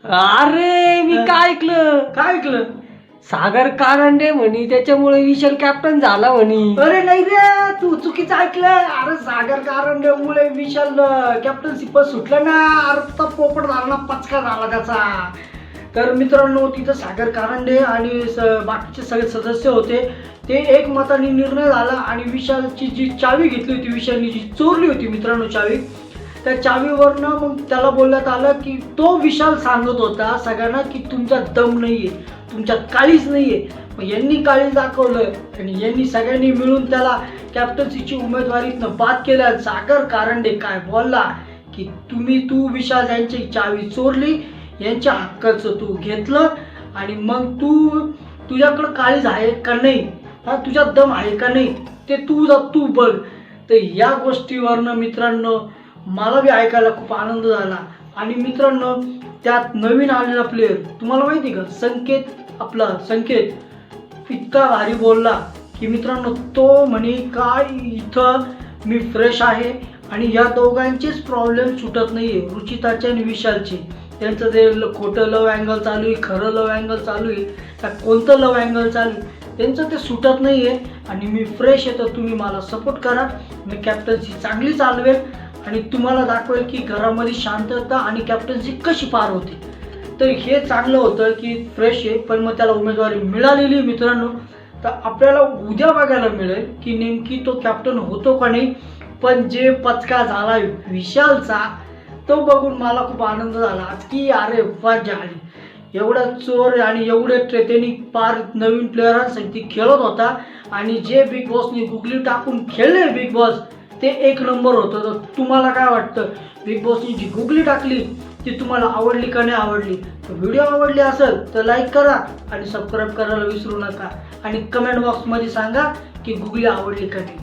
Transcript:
अरे मी काय ऐकलं सागर कारंडे म्हणी त्याच्यामुळे विशाल कॅप्टन झाला म्हणी. अरे नाही रे, तू चुकीचं ऐकलं. अरे सागर कारंडेमुळे विशाल कॅप्टनशिप सुटलं ना. अरे तर पोपट झाला ना, पचका झाला त्याचा. तर मित्रांनो, तिथं सागर कारंडे आणि बाकीचे सगळे सदस्य होते. ते एकमताने निर्णय झाला आणि विशालची जी चावी घेतली होती, विशालने जी चोरली होती मित्रांनो चावी, त्या चावीवरनं मग त्याला बोलण्यात आलं की तो विशाल सांगत होता सगळ्यांना की तुमचा दम नाहीये, तुमच्यात काळीच नाहीये. मग यांनी काळीच दाखवलं आणि यांनी सगळ्यांनी मिळून त्याला कॅप्टन्सीची उमेदवारीतनं बाद केल्या. सागर कारंडे काय बोलला की तू विशाल यांची चावी चोरली, यांच्या हक्काचं तू घेतलं आणि मग तुझ्याकडं काळीज आहे का नाही, हा तुझ्यात दम आहे का नाही ते तू बघ. तर या गोष्टीवरनं मित्रांनो मला बी ऐकायला खूप आनंद झाला. आणि मित्रांनो, त्यात नवीन आलेला प्लेयर तुम्हाला माहिती का, संकेत इतका भारी बोलला की मित्रांनो, तो म्हणे काय इथं मी फ्रेश आहे आणि या दोघांचेच प्रॉब्लेम सुटत नाहीये, रुचिताचे आणि विशालचे. त्यांचं ते खोटं लव अँगल चालू आहे, खरं लव अँगल चालू आहे, त्या कोणतं लव अँगल चालू आहे त्यांचं ते सुटत नाही आहे. आणि मी फ्रेश आहे, तर तुम्ही मला सपोर्ट करा. मी कॅप्टन्सी चांगली चालवेल आणि तुम्हाला दाखवेल की घरामध्ये शांतता आणि कॅप्टन्सी कशी पार होते. तर हे चांगलं होतं की फ्रेश आहे, पण मग त्याला उमेदवारी मिळालेली मित्रांनो. तर आपल्याला उद्या बघायला मिळेल की नेमकी तो कॅप्टन होतो का नाही. पण जे पचका झाला विशालचा तो बघून मला खूप आनंद झाला की अरे मजा आली. एवढा चोर आणि एवढे त्यांनी पार नवीन प्लेयरांसाठी खेळत होता आणि जे बिग बॉसनी गुगली टाकून खेळले बिग बॉस ते एक नंबर होतं. तर तुम्हाला काय वाटतं, बिग बॉसनी जी गुगली टाकली ती तुम्हाला आवडली का नाही आवडली? तर व्हिडिओ आवडली असेल तर लाईक करा आणि सबस्क्राईब करायला विसरू नका आणि कमेंट बॉक्समध्ये सांगा की गुगली आवडली का नाही.